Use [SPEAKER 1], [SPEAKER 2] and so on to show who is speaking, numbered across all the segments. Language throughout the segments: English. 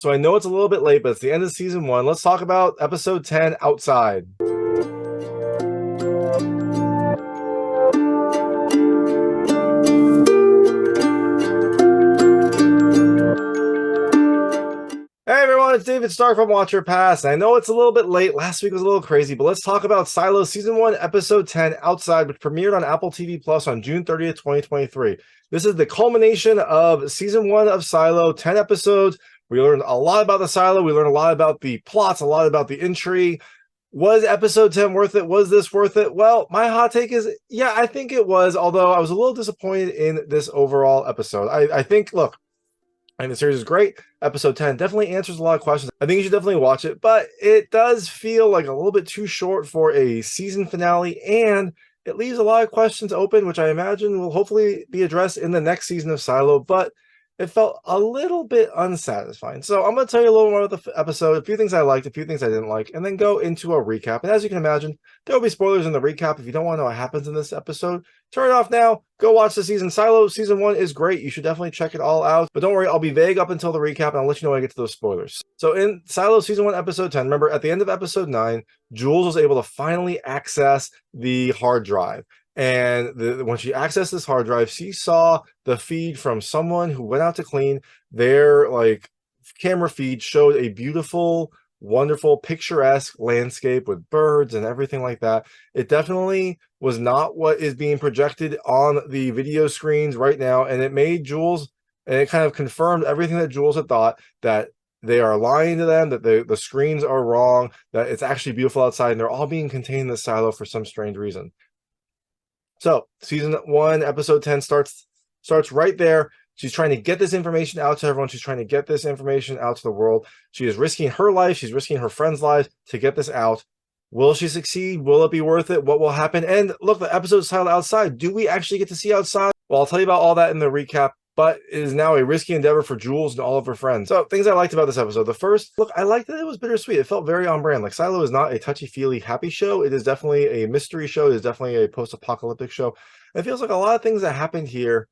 [SPEAKER 1] So I know it's a little bit late, but it's the end of season 1. Let's talk about episode 10, Outside. Hey everyone, it's David Stark from Watch Your Past. I know it's a little bit late. Last week was a little crazy, but let's talk about Silo Season 1, Episode 10, Outside, which premiered on Apple TV Plus on June 30th, 2023. This is the culmination of Season 1 of Silo, 10 episodes. We learned a lot about the Silo. We learned a lot about the plots, a lot about the intrigue. Was episode 10 worth it? Was this worth it? Well, my hot take is, yeah, I think it was, although I was a little disappointed in this overall episode. I think, look, I think the series is great. Episode 10 definitely answers a lot of questions. I think you should definitely watch it, but it does feel like a little bit too short for a season finale, and it leaves a lot of questions open, which I imagine will hopefully be addressed in the next season of Silo, but it felt a little bit unsatisfying. So I'm going to tell you a little more about the episode, a few things I liked, a few things I didn't like, and then go into a recap. And as you can imagine, there will be spoilers in the recap. If you don't want to know what happens in this episode, turn it off now. Go watch the season. Silo season 1 is great. You should definitely check it all out. But don't worry, I'll be vague up until the recap, and I'll let you know when I get to those spoilers. So in Silo season 1, episode 10, remember at the end of episode 9, Jules was able to finally access the hard drive. And when she accessed this hard drive, she saw the feed from someone who went out to clean. Their camera feed showed a beautiful, wonderful, picturesque landscape with birds and everything like that. It definitely was not what is being projected on the video screens right now, and it made Jules, and it kind of confirmed everything that Jules had thought, that they are lying to them, that the screens are wrong, that it's actually beautiful outside, and they're all being contained in the silo for some strange reason. So season 1, episode 10 starts right there. She's trying to get this information out to everyone. She's trying to get this information out to the world. She is risking her life. She's risking her friends' lives to get this out. Will she succeed? Will it be worth it? What will happen? And look, the episode's titled Outside. Do we actually get to see outside? Well, I'll tell you about all that in the recap, but it is now a risky endeavor for Jules and all of her friends. So things I liked about this episode. The first, look, I liked that it was bittersweet. It felt very on brand. Like, Silo is not a touchy-feely happy show. It is definitely a mystery show. It is definitely a post-apocalyptic show. It feels like a lot of things that happened here,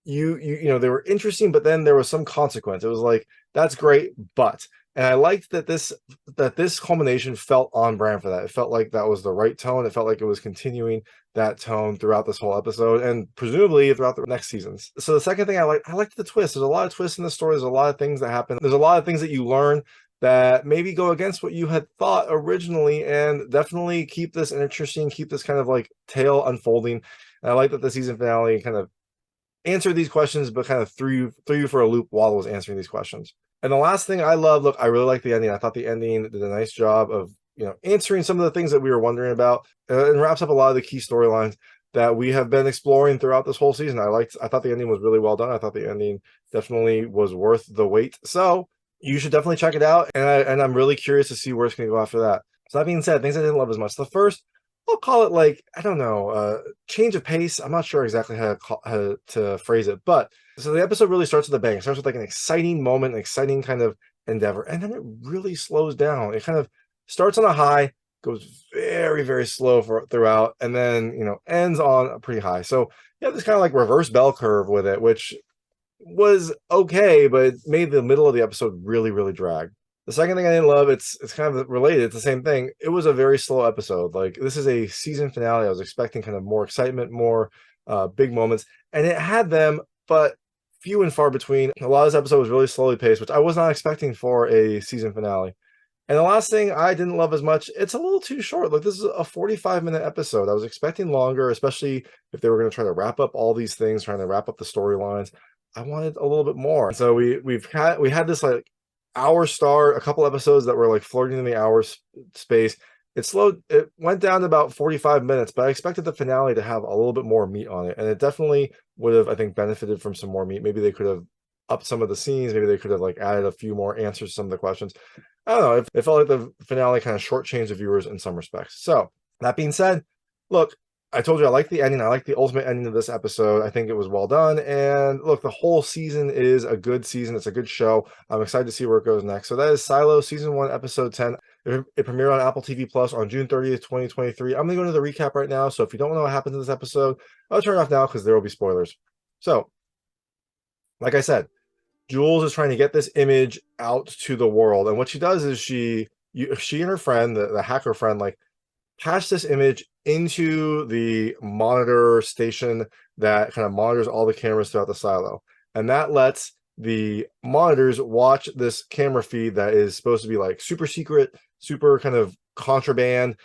[SPEAKER 1] you know, they were interesting, but then there was some consequence. It was like, that's great, but, and I liked that this culmination felt on brand for that. It felt like that was the right tone. It felt like it was continuing that tone throughout this whole episode, and presumably throughout the next seasons. So the second thing I liked the twist. There's a lot of twists in the story. There's a lot of things that happen. There's a lot of things that you learn that maybe go against what you had thought originally, and definitely keep this interesting, keep this kind of like tale unfolding. And I like that the season finale kind of answered these questions, but kind of threw you for a loop while it was answering these questions. And the last thing I love, look, I really like the ending. I thought the ending did a nice job of, you know, answering some of the things that we were wondering about, and wraps up a lot of the key storylines that we have been exploring throughout this whole season. I thought the ending was really well done. I thought the ending definitely was worth the wait. So you should definitely check it out. And I'm really curious to see where it's going to go after that. So that being said, things I didn't love as much. The first, I'll call it, like, I don't know, change of pace. I'm not sure exactly how to phrase it, but so the episode really starts with a bang. It starts with like an exciting moment, an exciting kind of endeavor, and then it really slows down. It kind of starts on a high, goes very, very slow throughout, and then, you know, ends on a pretty high. So you have this kind of like reverse bell curve with it, which was okay, but it made the middle of the episode really, really drag. The second thing I didn't love, it's kind of related. It's the same thing. It was a very slow episode. Like, this is a season finale. I was expecting kind of more excitement, more big moments, and it had them, but few and far between. A lot of this episode was really slowly paced, which I was not expecting for a season finale. And the last thing I didn't love as much, it's a little too short. Like, this is a 45-minute episode. I was expecting longer, especially if they were going to try to wrap up all these things, trying to wrap up the storylines. I wanted a little bit more. So we had this like hour start, a couple episodes that were like flirting in the hour space. It went down to about 45 minutes, but I expected the finale to have a little bit more meat on it, and it definitely would have, I think, benefited from some more meat. Maybe they could have upped some of the scenes. Maybe they could have like added a few more answers to some of the questions. I don't know. It felt like the finale kind of shortchanged the viewers in some respects. So that being said, look, I told you I like the ending. I like the ultimate ending of this episode. I think it was well done. And look, the whole season is a good season. It's a good show. I'm excited to see where it goes next. So that is Silo season 1, episode 10. It premiered on Apple TV Plus on June 30th, 2023. I'm going to go into the recap right now. So if you don't know what happens in this episode, I'll turn it off now because there will be spoilers. So, like I said, Jules is trying to get this image out to the world, and what she does is she and her friend, the hacker friend, like patch this image into the monitor station that kind of monitors all the cameras throughout the silo, and that lets the monitors watch this camera feed that is supposed to be like super secret, super kind of contraband.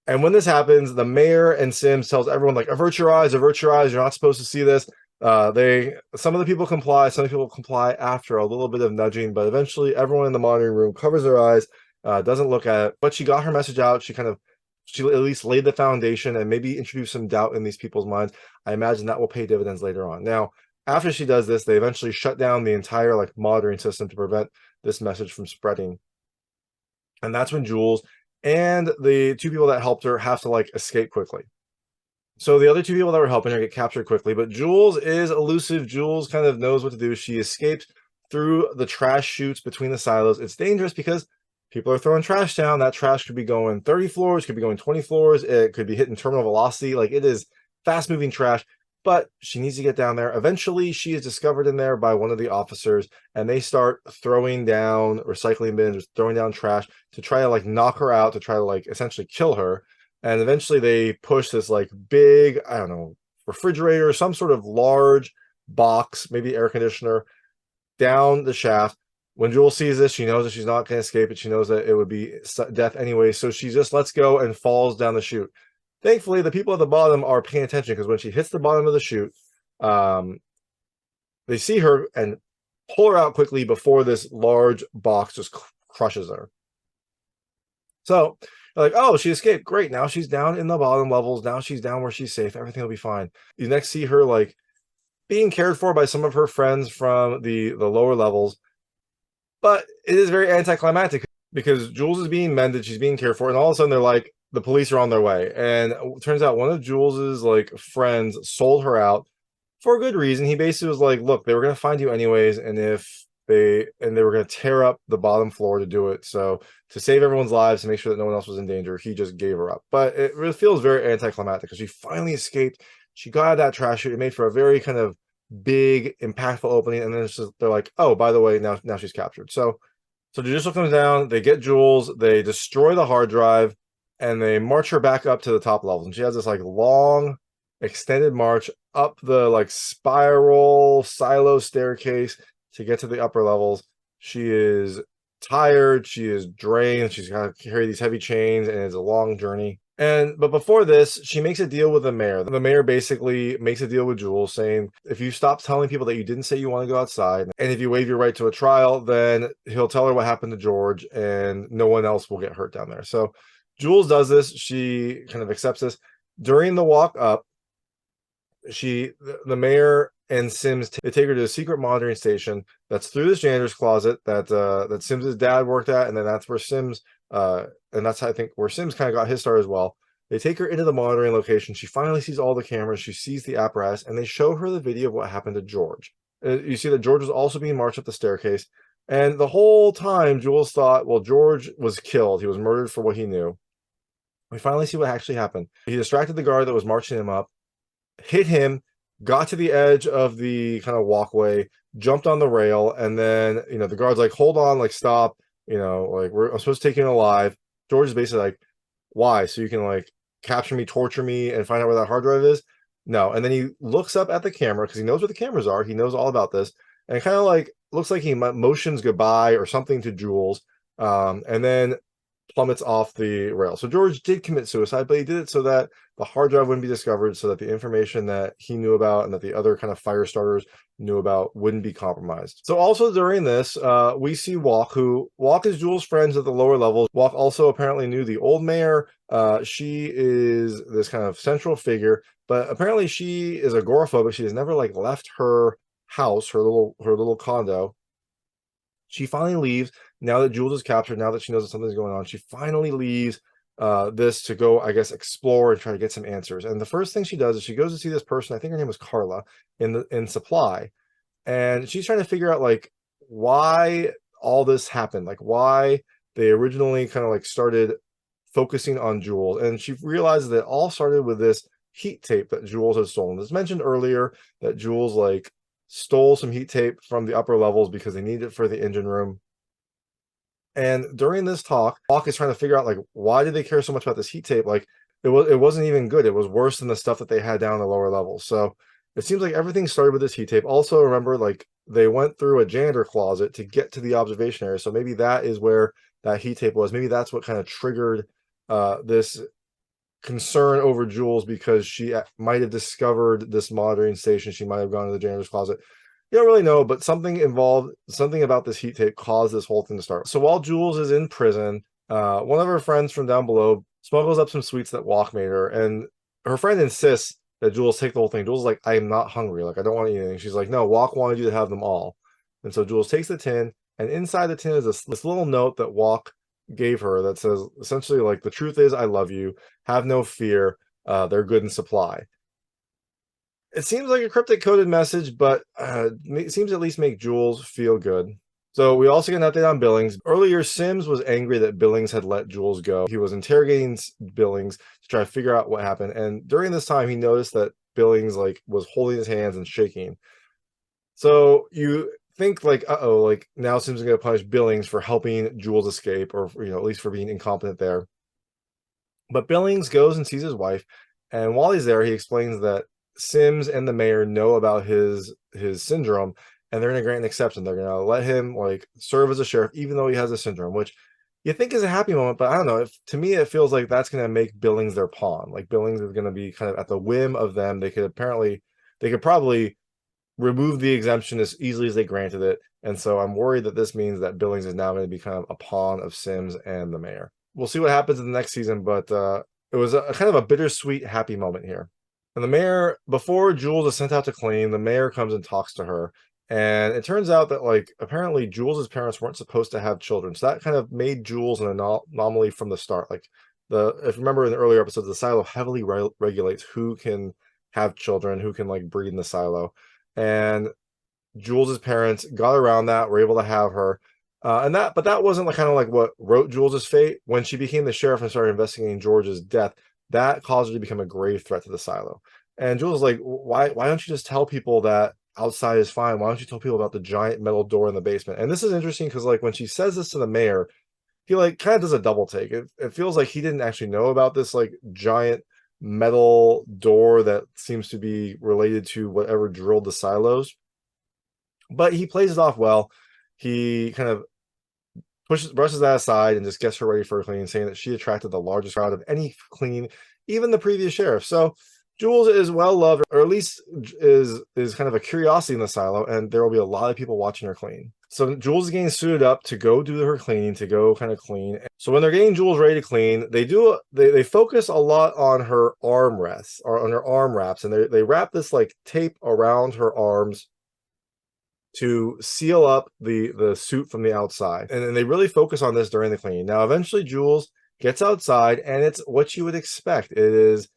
[SPEAKER 1] And when this happens, the mayor and Sims tells everyone like, avert your eyes, you're not supposed to see this. Some of the people comply, some people comply after a little bit of nudging, but eventually everyone in the monitoring room covers their eyes, doesn't look at it. But she got her message out. She at least laid the foundation and maybe introduced some doubt in these people's minds. I imagine that will pay dividends later on. Now, after she does this, they eventually shut down the entire like monitoring system to prevent this message from spreading. And that's when Jules and the two people that helped her have to like escape quickly. So the other two people that were helping her get captured quickly, but Jules is elusive. Jules kind of knows what to do. She escapes through the trash chutes between the silos. It's dangerous because people are throwing trash down. That trash could be going 30 floors, could be going 20 floors. It could be hitting terminal velocity. Like, it is fast moving trash, but she needs to get down there. Eventually she is discovered in there by one of the officers, and they start throwing down recycling bins, throwing down trash to try to like knock her out, to try to like essentially kill her. And eventually they push this like big, I don't know, refrigerator, some sort of large box, maybe air conditioner, down the shaft. When Jules sees this, she knows that she's not going to escape it. She knows that it would be death anyway. So she just lets go and falls down the chute. Thankfully, the people at the bottom are paying attention, because when she hits the bottom of the chute, they see her and pull her out quickly before this large box just crushes her. So like, oh, she escaped. Great. Now she's down in the bottom levels. Now she's down where she's safe. Everything will be fine. You next see her like being cared for by some of her friends from the lower levels. But it is very anticlimactic because Jules is being mended. She's being cared for. And all of a sudden they're like, the police are on their way. And it turns out one of Jules's like friends sold her out for a good reason. He basically was like, look, they were going to find you anyways. And they were going to tear up the bottom floor to do it. So to save everyone's lives, to make sure that no one else was in danger, he just gave her up. But it really feels very anticlimactic because she finally escaped. She got out of that trash chute. It made for a very kind of big, impactful opening. And then they're like, oh, by the way, now she's captured. So Judicial comes down. They get Jules. They destroy the hard drive, and they march her back up to the top levels. And she has this like long, extended march up the like spiral silo staircase to get to the upper levels. She is tired, she is drained, she's got to carry these heavy chains, and it's a long journey. But before this, she makes a deal with the mayor. The mayor basically makes a deal with Jules, saying if you stop telling people that you didn't say you want to go outside, and if you waive your right to a trial, then he'll tell her what happened to George, and no one else will get hurt down there. So Jules does this. She kind of accepts this. During the walk up, the mayor and Sims, they take her to a secret monitoring station that's through this janitor's closet that Sims's dad worked at, and then that's where Sims and that's, I think, where Sims kind of got his start as well. They take her into the monitoring location. She finally sees all the cameras. She sees the apparatus, and they show her the video of what happened to George. You see that George was also being marched up the staircase, and the whole time Jules thought, well, George was killed. He was murdered for what he knew. We finally see what actually happened. He distracted the guard that was marching him up, hit him, got to the edge of the kind of walkway, jumped on the rail, and then, the guard's like, hold on, like, stop, like, I'm supposed to take you alive. George is basically like, why? So you can like capture me, torture me, and find out where that hard drive is? No. And then he looks up at the camera because he knows where the cameras are. He knows all about this, and kind of like looks like he motions goodbye or something to Jules, and then plummets off the rail. So George did commit suicide, but he did it so that the hard drive wouldn't be discovered, so that the information that he knew about and that the other kind of fire starters knew about wouldn't be compromised. So also during this, we see Walk is Jules' friends at the lower levels. Walk also apparently knew the old mayor. She is this kind of central figure, but apparently she is agoraphobic. She has never like left her house, her little condo. She finally leaves now that Jules is captured. Now that she knows that something's going on, she finally leaves this to go, I guess, explore and try to get some answers. And the first thing she does is she goes to see this person. I think her name was Carla in supply, and she's trying to figure out like why all this happened, like why they originally kind of like started focusing on Jules. And she realizes that it all started with this heat tape that Jules had stolen. It's mentioned earlier that Jules like stole some heat tape from the upper levels because they needed it for the engine room. And during this talk, Hawk is trying to figure out like why did they care so much about this heat tape? Like it wasn't even good. It was worse than the stuff that they had down in the lower levels. So it seems like everything started with this heat tape. Also, remember, like they went through a janitor closet to get to the observation area. So maybe that is where that heat tape was. Maybe that's what kind of triggered this concern over Jules, because she might have discovered this monitoring station. She might have gone to the janitor's closet. You don't really know, but something about this heat tape caused this whole thing to start. So while Jules is in prison, one of her friends from down below smuggles up some sweets that Walk made her, and her friend insists that Jules take the whole thing. Jules is like, I am not hungry. Like, I don't want to eat anything. She's like, no, Walk wanted you to have them all. And so Jules takes the tin, and inside the tin is this little note that Walk gave her that says essentially like, the truth is I love you, have no fear, they're good in supply. It seems like a cryptic coded message, but it seems to at least make Jules feel good. So we also get an update on Billings. Earlier, Sims was angry that Billings had let Jules go. He was interrogating Billings to try to figure out what happened, and during this time he noticed that Billings like was holding his hands and shaking. So you think like, uh-oh, like now Sims is going to punish Billings for helping Jules escape, or at least for being incompetent there. But Billings goes and sees his wife, and while he's there, he explains that Sims and the mayor know about his syndrome, and they're going to grant an exception. They're going to let him like serve as a sheriff, even though he has a syndrome, which you think is a happy moment. But I don't know. To me, it feels like that's going to make Billings their pawn. Like Billings is going to be kind of at the whim of them. They could probably remove the exemption as easily as they granted it. And so I'm worried that this means that Billings is now going to be kind of a pawn of Sims and the mayor. We'll see what happens in the next season, but it was a kind of a bittersweet, happy moment here. And the mayor, before Jules is sent out to clean, the mayor comes and talks to her. And it turns out that, like, apparently Jules's parents weren't supposed to have children. So that kind of made Jules an anomaly from the start. Like, if you remember in the earlier episodes, the silo heavily regulates who can have children, who can, like, breed in the silo. And Jules's parents got around that, were able to have her. But that wasn't like kind of like what wrote Jules's fate. When she became the sheriff and started investigating George's death, that caused her to become a grave threat to the silo. And Jules is like, why don't you just tell people that outside is fine? Why don't you tell people about the giant metal door in the basement? And this is interesting because like when she says this to the mayor, he like kind of does a double take. It feels like he didn't actually know about this like giant metal door that seems to be related to whatever drilled the silos. But he plays it off well. He kind of brushes that aside and just gets her ready for a clean, saying that she attracted the largest crowd of any clean, even the previous sheriff. So Jules is well loved, or at least is kind of a curiosity in the silo, and there will be a lot of people watching her clean. So Jules is getting suited up to go do her cleaning, to go kind of clean. So when they're getting Jules ready to clean, they focus a lot on her arm rests, or on her arm wraps, and they wrap this like tape around her arms to seal up the suit from the outside. And they really focus on this during the cleaning. Now, eventually Jules gets outside, and it's what you would expect. It is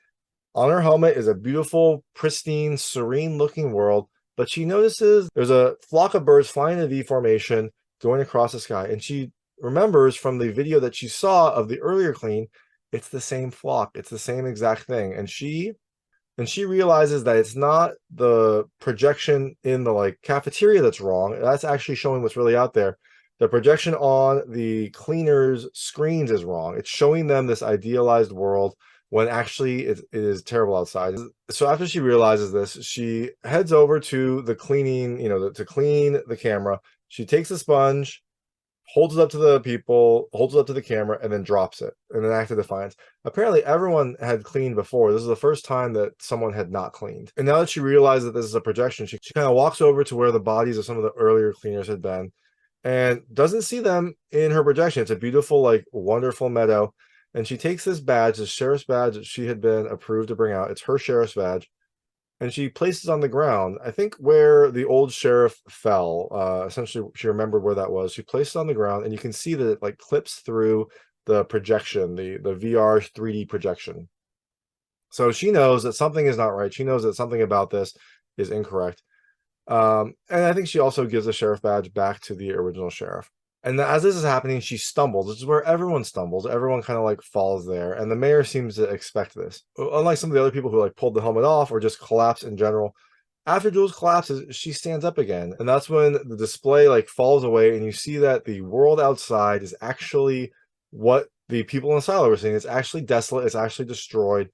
[SPEAKER 1] on her helmet is a beautiful, pristine, serene looking world, but she notices there's a flock of birds flying in a V formation going across the sky. And she remembers from the video that she saw of the earlier clean, it's the same flock. It's the same exact thing. And she realizes that it's not the projection in the like cafeteria that's wrong. That's actually showing what's really out there. The projection on the cleaners' screens is wrong. It's showing them this idealized world when actually it is terrible outside. So after she realizes this, she heads over to the cleaning, to clean the camera. She takes a sponge, holds it up to the people, holds it up to the camera, and then drops it in an act of defiance. Apparently, everyone had cleaned before. This is the first time that someone had not cleaned. And now that she realizes that this is a projection, she kind of walks over to where the bodies of some of the earlier cleaners had been and doesn't see them in her projection. It's a beautiful, like, wonderful meadow. And she takes this badge, this sheriff's badge that she had been approved to bring out. It's her sheriff's badge. And she places on the ground, I think where the old sheriff fell. Essentially, she remembered where that was. She placed it on the ground, and you can see that it like clips through the projection, the VR 3D projection. So she knows that something is not right. She knows that something about this is incorrect. And I think she also gives the sheriff badge back to the original sheriff. And as this is happening, she stumbles. This is where everyone stumbles. Everyone kind of like falls there. And the mayor seems to expect this. Unlike some of the other people who like pulled the helmet off or just collapse in general, After Jules collapses, she stands up again, and that's when the display like falls away, and you see that the world outside is actually what the people in the silo were seeing. It's actually desolate, it's actually destroyed.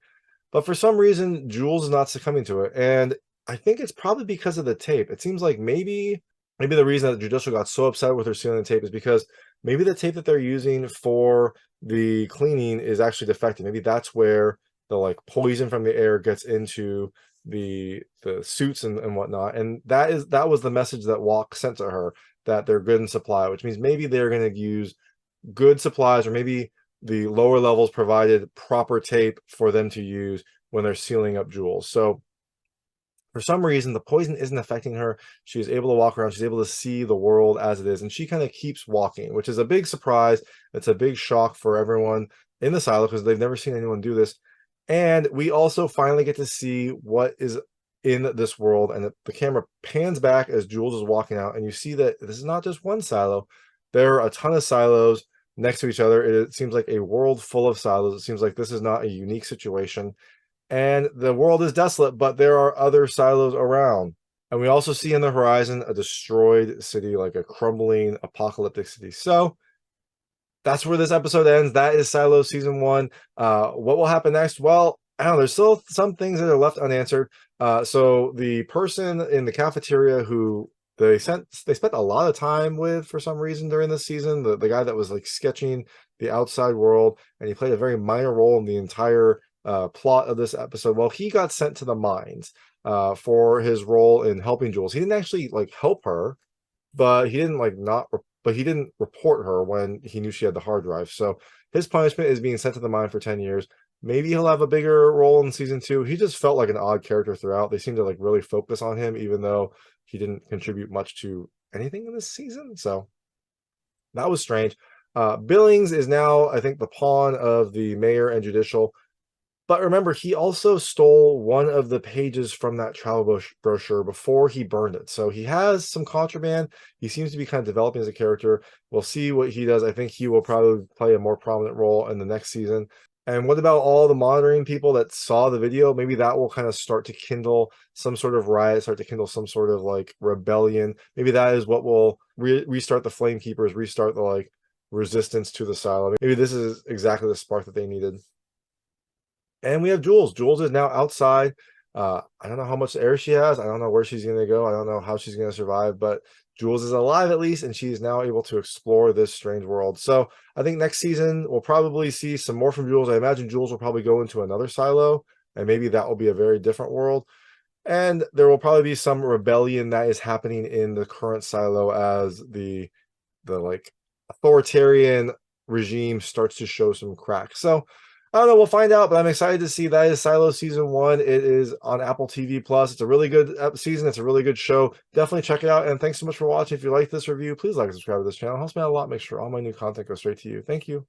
[SPEAKER 1] But for some reason, Jules is not succumbing to it, and I think it's probably because of the tape. It seems like maybe the reason that Judicial got so upset with her stealing the tape is because maybe the tape that they're using for the cleaning is actually defective. Maybe that's where the like poison from the air gets into the suits and whatnot. And that was the message that Walk sent to her, that they're good in supply, which means maybe they're going to use good supplies, or maybe the lower levels provided proper tape for them to use when they're sealing up Jules. So for some reason, the poison isn't affecting her. She is able to walk around. She's able to see the world as it is. And she kind of keeps walking, which is a big surprise. It's a big shock for everyone in the silo because they've never seen anyone do this. And we also finally get to see what is in this world. And the camera pans back as Jules is walking out. And you see that this is not just one silo. There are a ton of silos next to each other. It seems like a world full of silos. It seems like this is not a unique situation. And the world is desolate, but there are other silos around. And we also see in the horizon a destroyed city, like a crumbling apocalyptic city. So that's where this episode ends. That is Silo season 1. What will happen next? Well, I don't know. There's still some things that are left unanswered. So the person in the cafeteria who they spent a lot of time with for some reason during this season, the guy that was like sketching the outside world, and he played a very minor role in the entire plot of this episode. Well, he got sent to the mines for his role in helping Jules. He didn't actually like help her, but he didn't like not but he didn't report her when he knew she had the hard drive. So his punishment is being sent to the mine for 10 years. Maybe he'll have a bigger role in season 2. He just felt like an odd character throughout. They seem to like really focus on him, even though he didn't contribute much to anything in this season. So that was strange. Billings is now, I think, the pawn of the mayor and Judicial. But remember, he also stole one of the pages from that travel brochure before he burned it. So he has some contraband. He seems to be kind of developing as a character. We'll see what he does. I think he will probably play a more prominent role in the next season. And what about all the monitoring people that saw the video? Maybe that will kind of start to kindle some sort of riot, start to kindle some sort of like rebellion. Maybe that is what will restart the Flame Keepers, restart the like resistance to the silo. Maybe this is exactly the spark that they needed. And we have Jules. Jules is now outside. I don't know how much air she has. I don't know where she's going to go. I don't know how she's going to survive, but Jules is alive at least, and she is now able to explore this strange world. So I think next season we'll probably see some more from Jules. I imagine Jules will probably go into another silo, and maybe that will be a very different world. And there will probably be some rebellion that is happening in the current silo as the like authoritarian regime starts to show some cracks. So I don't know, we'll find out, but I'm excited to see that is Silo season 1. It is on Apple TV Plus. It's a really good season. It's a really good show. Definitely check it out. And thanks so much for watching. If you like this review, please like and subscribe to this channel. It helps me out a lot. Make sure all my new content goes straight to you. Thank you.